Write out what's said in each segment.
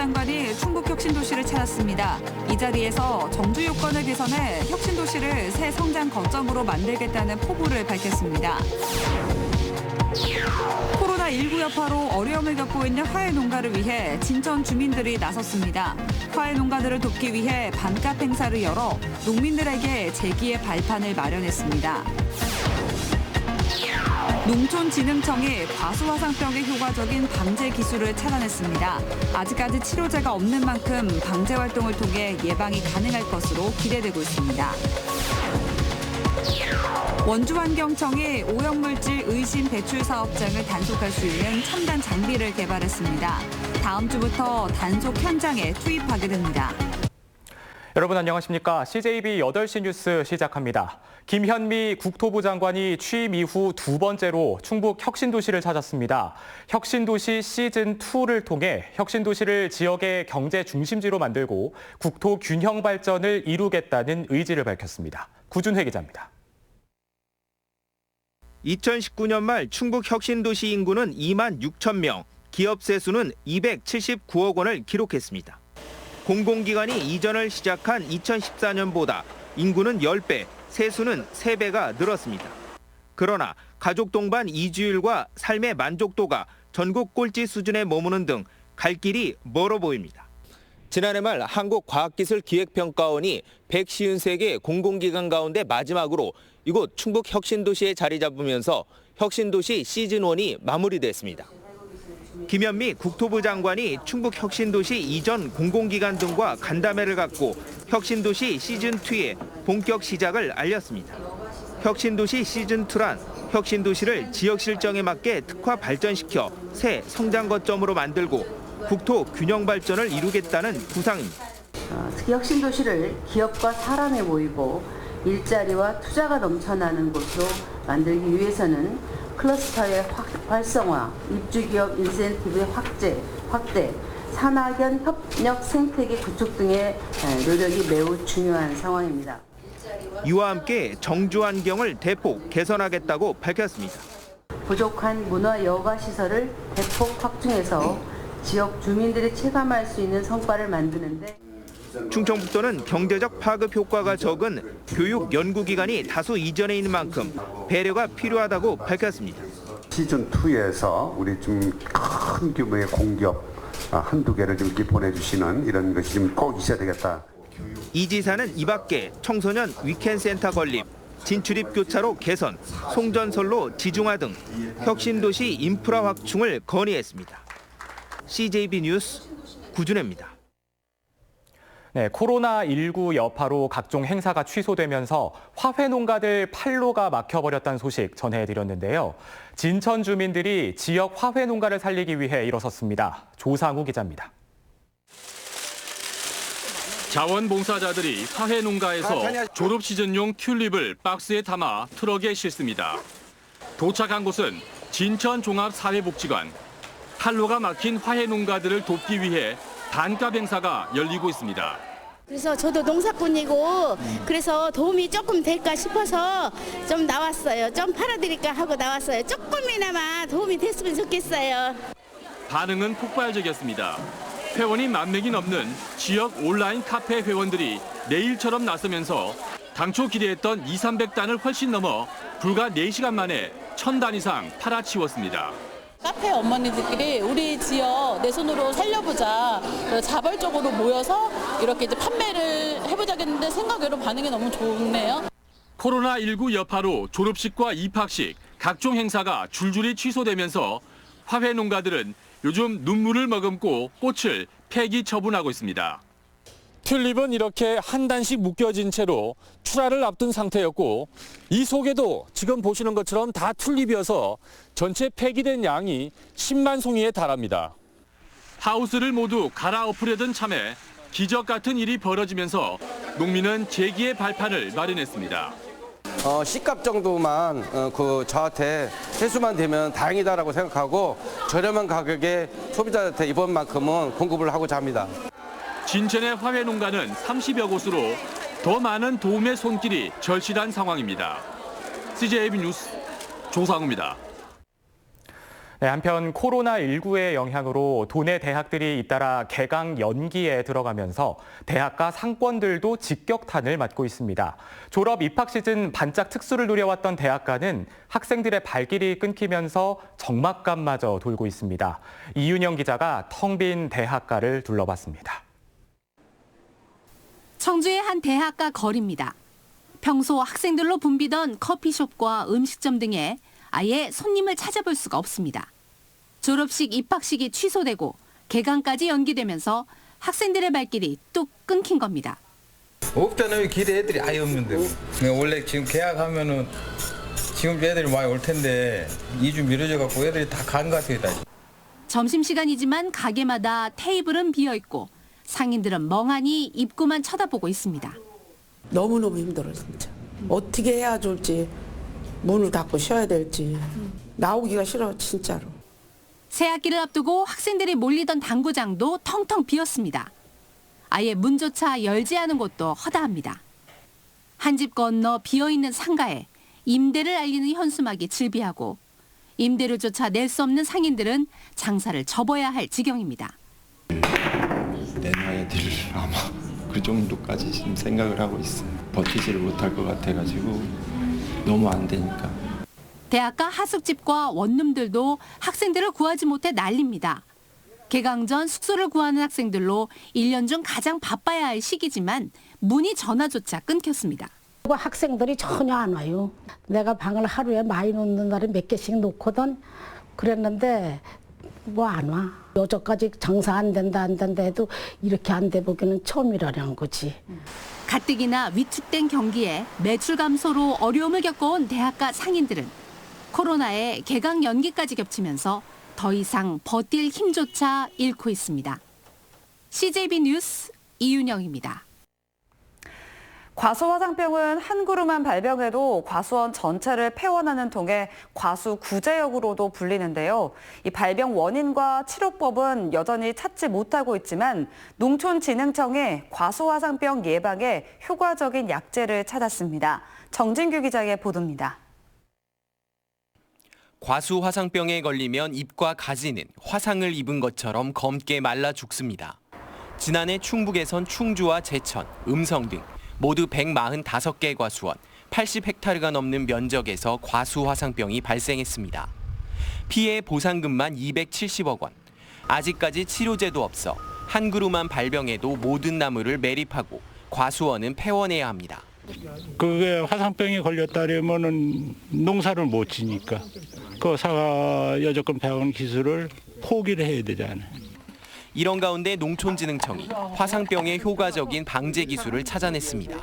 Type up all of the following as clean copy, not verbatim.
장관이 충북 혁신도시를 찾았습니다. 이 자리에서 정주 요건을 개선해 혁신도시를 새 성장 거점으로 만들겠다는 포부를 밝혔습니다. 코로나19 여파로 어려움을 겪고 있는 화훼 농가를 위해 진천 주민들이 나섰습니다. 화훼 농가들을 돕기 위해 반값 행사를 열어 농민들에게 재기의 발판을 마련했습니다. 농촌진흥청이 과수화상병에 효과적인 방제 기술을 찾아냈습니다. 아직까지 치료제가 없는 만큼 방제 활동을 통해 예방이 가능할 것으로 기대되고 있습니다. 원주환경청이 오염물질 의심 배출 사업장을 단속할 수 있는 첨단 장비를 개발했습니다. 다음 주부터 단속 현장에 투입하게 됩니다. 여러분 안녕하십니까? CJB 8시 뉴스 시작합니다. 김현미 국토부 장관이 취임 이후 두 번째로 충북 혁신도시를 찾았습니다. 혁신도시 시즌2를 통해 혁신도시를 지역의 경제 중심지로 만들고 국토 균형 발전을 이루겠다는 의지를 밝혔습니다. 구준회 기자입니다. 2019년 말 충북 혁신도시 인구는 2만 6천 명, 기업 세수는 279억 원을 기록했습니다. 공공기관이 이전을 시작한 2014년보다 인구는 10배, 세수는 3배가 늘었습니다. 그러나 가족 동반 이주율과 삶의 만족도가 전국 꼴찌 수준에 머무는 등 갈 길이 멀어 보입니다. 지난해 말 한국과학기술기획평가원이 153개 공공기관 가운데 마지막으로 이곳 충북 혁신도시에 자리 잡으면서 혁신도시 시즌1이 마무리됐습니다. 김현미 국토부 장관이 충북 혁신도시 이전 공공기관 등과 간담회를 갖고 혁신도시 시즌2의 본격 시작을 알렸습니다. 혁신도시 시즌2란 혁신도시를 지역 실정에 맞게 특화 발전시켜 새 성장 거점으로 만들고 국토 균형 발전을 이루겠다는 구상입니다. 특히 혁신도시를 기업과 사람에 모이고 일자리와 투자가 넘쳐나는 곳으로 만들기 위해서는 클러스터의 활성화, 입주기업 인센티브의 확대, 산학연 협력 생태계 구축 등의 노력이 매우 중요한 상황입니다. 이와 함께 정주 환경을 대폭 개선하겠다고 밝혔습니다. 부족한 문화 여가 시설을 대폭 확충해서 지역 주민들이 체감할 수 있는 성과를 만드는데 충청북도는 경제적 파급 효과가 적은 교육 연구기관이 다수 이전해 있는 만큼 배려가 필요하다고 밝혔습니다. 시즌2에서 우리 좀 큰 규모의 공기업 한두 개를 좀 보내주시는 이런 것이 좀 꼭 있어야 되겠다. 이 지사는 이 밖에 청소년 위켄센터 건립, 진출입 교차로 개선, 송전선로 지중화 등 혁신도시 인프라 확충을 건의했습니다. CJB 뉴스 구준혜입니다. 네, 코로나19 여파로 각종 행사가 취소되면서 화훼 농가들 판로가 막혀버렸다는 소식 전해드렸는데요. 진천 주민들이 지역 화훼 농가를 살리기 위해 일어섰습니다. 조상우 기자입니다. 자원봉사자들이 화훼 농가에서 졸업 시즌용 튤립을 박스에 담아 트럭에 싣습니다. 도착한 곳은 진천종합사회복지관. 판로가 막힌 화훼 농가들을 돕기 위해 반값 행사가 열리고 있습니다. 그래서 저도 농사꾼이고 그래서 도움이 조금 될까 싶어서 좀 나왔어요. 좀 팔아드릴까 하고 나왔어요. 조금이나마 도움이 됐으면 좋겠어요. 반응은 폭발적이었습니다. 회원이 10,000명이 넘는 지역 온라인 카페 회원들이 내일처럼 나서면서 당초 기대했던 200~300단을 훨씬 넘어 불과 4시간 만에 1,000단 이상 팔아치웠습니다. 카페 어머니들끼리 우리 지역 내 손으로 살려보자 자발적으로 모여서 이렇게 이제 판매를 해보자겠는데 생각외로 반응이 너무 좋네요. 코로나19 여파로 졸업식과 입학식, 각종 행사가 줄줄이 취소되면서 화훼 농가들은 요즘 눈물을 머금고 꽃을 폐기 처분하고 있습니다. 튤립은 이렇게 한 단씩 묶여진 채로 출하를 앞둔 상태였고 이 속에도 지금 보시는 것처럼 다 튤립이어서 전체 폐기된 양이 10만 송이에 달합니다. 하우스를 모두 갈아엎으려던 참에 기적 같은 일이 벌어지면서 농민은 재기의 발판을 마련했습니다. C값 정도만 저한테 회수만 되면 다행이다라고 생각하고 저렴한 가격에 소비자한테 이번만큼은 공급을 하고자 합니다. 진천의 화훼 농가는 30여 곳으로 더 많은 도움의 손길이 절실한 상황입니다. CJB 뉴스 조상우입니다. 네, 한편 코로나19의 영향으로 도내 대학들이 잇따라 개강 연기에 들어가면서 대학가 상권들도 직격탄을 맞고 있습니다. 졸업 입학 시즌 반짝 특수를 누려왔던 대학가는 학생들의 발길이 끊기면서 적막감마저 돌고 있습니다. 이윤영 기자가 텅 빈 대학가를 둘러봤습니다. 청주의 한 대학가 거리입니다. 평소 학생들로 붐비던 커피숍과 음식점 등에 아예 손님을 찾아볼 수가 없습니다. 졸업식, 입학식이 취소되고 개강까지 연기되면서 학생들의 발길이 뚝 끊긴 겁니다. 없잖아요. 길에 애들이 아예 없는데. 원래 지금 개학하면은 지금 애들이 많이 올 텐데 2주 미뤄져 갖고 애들이 다 간 것 같아요. 점심시간이지만 가게마다 테이블은 비어있고 상인들은 멍하니 입구만 쳐다보고 있습니다. 너무너무 힘들어 진짜. 어떻게 해야 좋을지, 문을 닫고 쉬어야 될지 나오기가 싫어 진짜로. 새학기를 앞두고 학생들이 몰리던 당구장도 텅텅 비었습니다. 아예 문조차 열지 않은 곳도 허다합니다. 한 집 건너 비어있는 상가에 임대를 알리는 현수막이 즐비하고 임대료조차 낼 수 없는 상인들은 장사를 접어야 할 지경입니다. 내 나이들 아마 그 정도까지 지금 생각을 하고 있어요. 버티지를 못할 것 같아가지고 너무 안 되니까. 대학가 하숙집과 원룸들도 학생들을 구하지 못해 난립니다. 개강 전 숙소를 구하는 학생들로 1년 중 가장 바빠야 할 시기지만 문의 전화조차 끊겼습니다. 학생들이 전혀 안 와요. 내가 방을 하루에 많이 놓는 날에 몇 개씩 놓거든. 그랬는데 뭐 안 와. 여저까지 장사 안 된다 해도 이렇게 안 돼 보기는 처음이라는 거지. 가뜩이나 위축된 경기에 매출 감소로 어려움을 겪어온 대학가 상인들은 코로나에 개강 연기까지 겹치면서 더 이상 버틸 힘조차 잃고 있습니다. CJB 뉴스 이윤영입니다. 과수화상병은 한 그루만 발병해도 과수원 전체를 폐원하는 통에 과수구제역으로도 불리는데요. 이 발병 원인과 치료법은 여전히 찾지 못하고 있지만 농촌진흥청이 과수화상병 예방에 효과적인 약재를 찾았습니다. 정진규 기자의 보도입니다. 과수화상병에 걸리면 잎과 가지는 화상을 입은 것처럼 검게 말라 죽습니다. 지난해 충북에선 충주와 제천, 음성 등 모두 145개 과수원, 80헥타르가 넘는 면적에서 과수화상병이 발생했습니다. 피해 보상금만 270억 원. 아직까지 치료제도 없어 한 그루만 발병해도 모든 나무를 매립하고 과수원은 폐원해야 합니다. 그게 화상병에 걸렸다면은 농사를 못 지니까 그 사과 여조건 배운 기술을 포기를 해야 되잖아요. 이런 가운데 농촌진흥청이 화상병의 효과적인 방제 기술을 찾아냈습니다.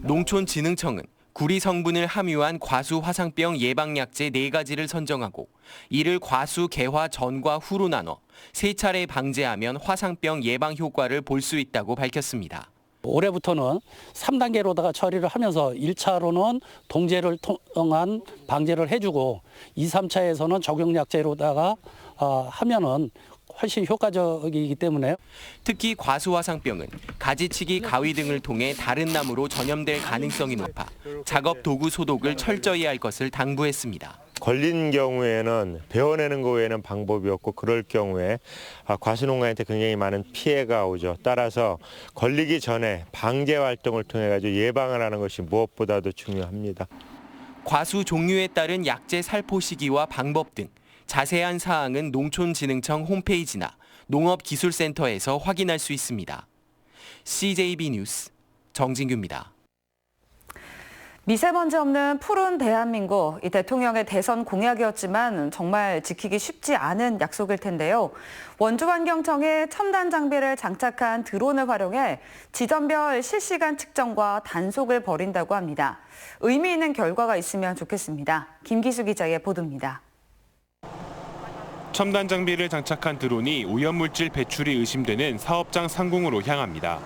농촌진흥청은 구리 성분을 함유한 과수 화상병 예방약제 4가지를 선정하고 이를 과수 개화 전과 후로 나눠 3차례 방제하면 화상병 예방 효과를 볼 수 있다고 밝혔습니다. 올해부터는 3단계로다가 처리를 하면서 1차로는 동제를 통한 방제를 해주고 2, 3차에서는 적용약제로다가 하면은 훨씬 효과적이기 때문에 특히 과수화상병은 가지치기, 가위 등을 통해 다른 나무로 전염될 가능성이 높아 작업 도구 소독을 철저히 할 것을 당부했습니다. 걸린 경우에는 베어내는 거 외에는 방법이 없고 그럴 경우에 과수농가한테 굉장히 많은 피해가 오죠. 따라서 걸리기 전에 방제 활동을 통해 가지고 예방을 하는 것이 무엇보다도 중요합니다. 과수 종류에 따른 약제 살포 시기와 방법 등 자세한 사항은 농촌진흥청 홈페이지나 농업기술센터에서 확인할 수 있습니다. CJB 뉴스 정진규입니다. 미세먼지 없는 푸른 대한민국, 이 대통령의 대선 공약이었지만 정말 지키기 쉽지 않은 약속일 텐데요. 원주환경청에 첨단 장비를 장착한 드론을 활용해 지점별 실시간 측정과 단속을 벌인다고 합니다. 의미 있는 결과가 있으면 좋겠습니다. 김기수 기자의 보도입니다. 첨단 장비를 장착한 드론이 오염물질 배출이 의심되는 사업장 상공으로 향합니다.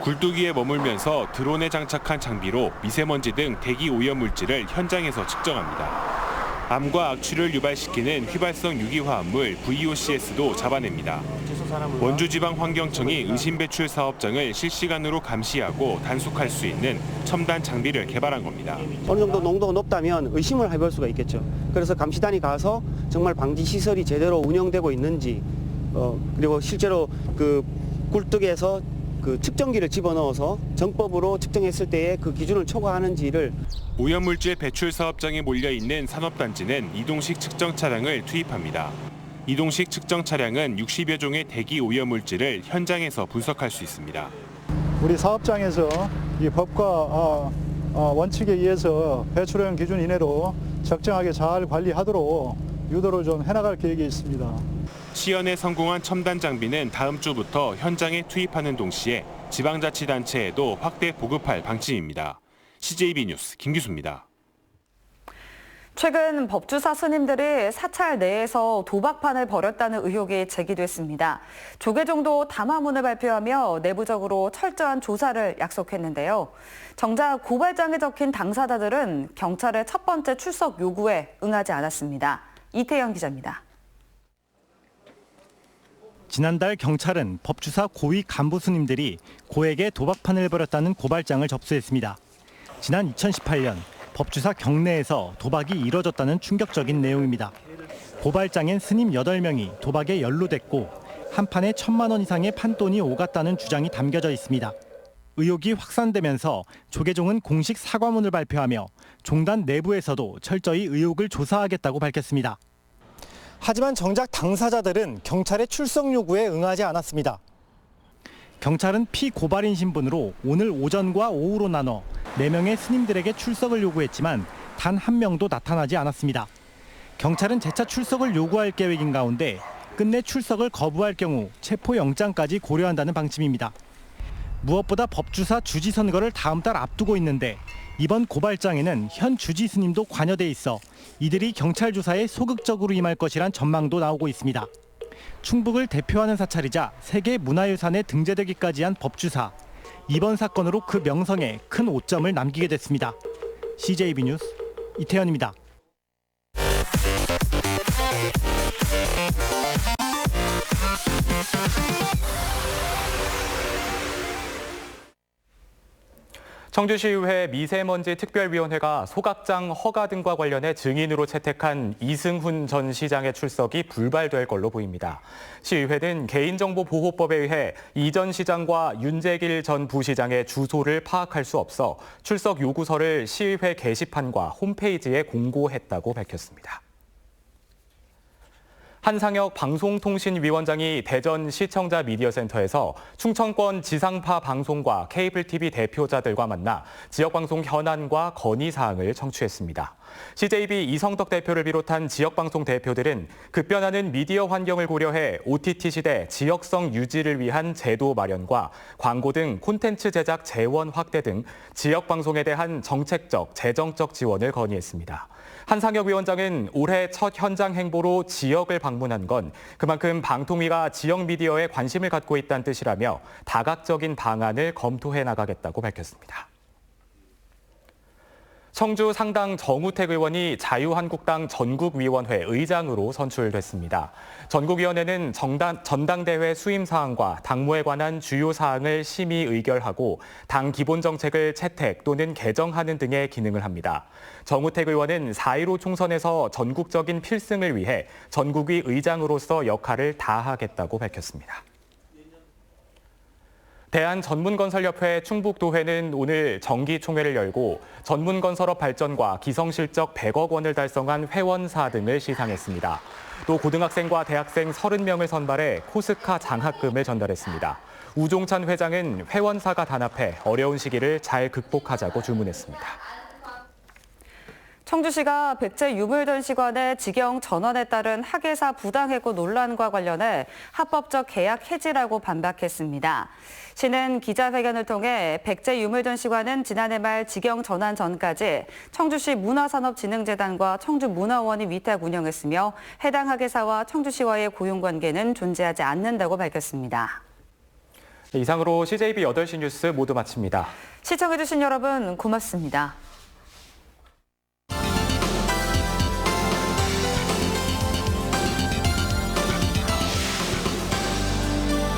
굴뚝위에 머물면서 드론에 장착한 장비로 미세먼지 등 대기 오염물질을 현장에서 측정합니다. 암과 악취를 유발시키는 휘발성 유기화합물 VOCS도 잡아냅니다. 원주지방환경청이 의심배출 사업장을 실시간으로 감시하고 단속할 수 있는 첨단 장비를 개발한 겁니다. 어느 정도 농도가 높다면 의심을 해볼 수가 있겠죠. 그래서 감시단이 가서 정말 방지 시설이 제대로 운영되고 있는지, 그리고 실제로 그 굴뚝에서 그 측정기를 집어넣어서 정법으로 측정했을 때의 그 기준을 초과하는지를. 오염물질 배출 사업장에 몰려있는 산업단지는 이동식 측정 차량을 투입합니다. 이동식 측정 차량은 60여 종의 대기 오염물질을 현장에서 분석할 수 있습니다. 우리 사업장에서 이 법과 원칙에 의해서 배출오염 기준 이내로 적정하게 잘 관리하도록 유도를 좀 해나갈 계획이 있습니다. 시연에 성공한 첨단 장비는 다음 주부터 현장에 투입하는 동시에 지방자치단체에도 확대 보급할 방침입니다. CJB 뉴스 김기수입니다. 최근 법주사 스님들이 사찰 내에서 도박판을 벌였다는 의혹이 제기됐습니다. 조계종도 담화문을 발표하며 내부적으로 철저한 조사를 약속했는데요. 정작 고발장에 적힌 당사자들은 경찰의 첫 번째 출석 요구에 응하지 않았습니다. 이태영 기자입니다. 지난달 경찰은 법주사 고위 간부 스님들이 고에게 도박판을 벌였다는 고발장을 접수했습니다. 지난 2018년 법주사 경내에서 도박이 이뤄졌다는 충격적인 내용입니다. 고발장엔 스님 8명이 도박에 연루됐고 한 판에 1,000만 원 이상의 판돈이 오갔다는 주장이 담겨져 있습니다. 의혹이 확산되면서 조계종은 공식 사과문을 발표하며 종단 내부에서도 철저히 의혹을 조사하겠다고 밝혔습니다. 하지만 정작 당사자들은 경찰의 출석 요구에 응하지 않았습니다. 경찰은 피고발인 신분으로 오늘 오전과 오후로 나눠 4명의 스님들에게 출석을 요구했지만 단 한 명도 나타나지 않았습니다. 경찰은 재차 출석을 요구할 계획인 가운데 끝내 출석을 거부할 경우 체포영장까지 고려한다는 방침입니다. 무엇보다 법주사 주지 선거를 다음 달 앞두고 있는데 이번 고발장에는 현 주지 스님도 관여돼 있어 이들이 경찰 조사에 소극적으로 임할 것이란 전망도 나오고 있습니다. 충북을 대표하는 사찰이자 세계 문화유산에 등재되기까지 한 법주사. 이번 사건으로 그 명성에 큰 오점을 남기게 됐습니다. CJB 뉴스 이태현입니다. 청주시의회 미세먼지 특별위원회가 소각장 허가 등과 관련해 증인으로 채택한 이승훈 전 시장의 출석이 불발될 걸로 보입니다. 시의회는 개인정보보호법에 의해 이 전 시장과 윤재길 전 부시장의 주소를 파악할 수 없어 출석 요구서를 시의회 게시판과 홈페이지에 공고했다고 밝혔습니다. 한상혁 방송통신위원장이 대전 시청자 미디어센터에서 충청권 지상파 방송과 케이블 TV 대표자들과 만나 지역방송 현안과 건의사항을 청취했습니다. CJB 이성덕 대표를 비롯한 지역방송 대표들은 급변하는 미디어 환경을 고려해 OTT 시대 지역성 유지를 위한 제도 마련과 광고 등 콘텐츠 제작 재원 확대 등 지역방송에 대한 정책적, 재정적 지원을 건의했습니다. 한상혁 위원장은 올해 첫 현장 행보로 지역을 방문한 건 그만큼 방통위가 지역 미디어에 관심을 갖고 있다는 뜻이라며 다각적인 방안을 검토해 나가겠다고 밝혔습니다. 청주 상당 정우택 의원이 자유한국당 전국위원회 의장으로 선출됐습니다. 전국위원회는 전당대회 수임 사항과 당무에 관한 주요 사항을 심의 의결하고 당 기본 정책을 채택 또는 개정하는 등의 기능을 합니다. 정우택 의원은 4.15 총선에서 전국적인 필승을 위해 전국위 의장으로서 역할을 다하겠다고 밝혔습니다. 대한전문건설협회 충북도회는 오늘 정기총회를 열고 전문건설업 발전과 기성실적 100억 원을 달성한 회원사 등을 시상했습니다. 또 고등학생과 대학생 30명을 선발해 코스카 장학금을 전달했습니다. 우종찬 회장은 회원사가 단합해 어려운 시기를 잘 극복하자고 주문했습니다. 청주시가 백제 유물전시관의 직영 전환에 따른 학예사 부당해고 논란과 관련해 합법적 계약 해지라고 반박했습니다. 시는 기자회견을 통해 백제 유물전시관은 지난해 말 직영 전환 전까지 청주시 문화산업진흥재단과 청주문화원이 위탁 운영했으며 해당 학예사와 청주시와의 고용관계는 존재하지 않는다고 밝혔습니다. 이상으로 CJB 8시 뉴스 모두 마칩니다. 시청해주신 여러분 고맙습니다.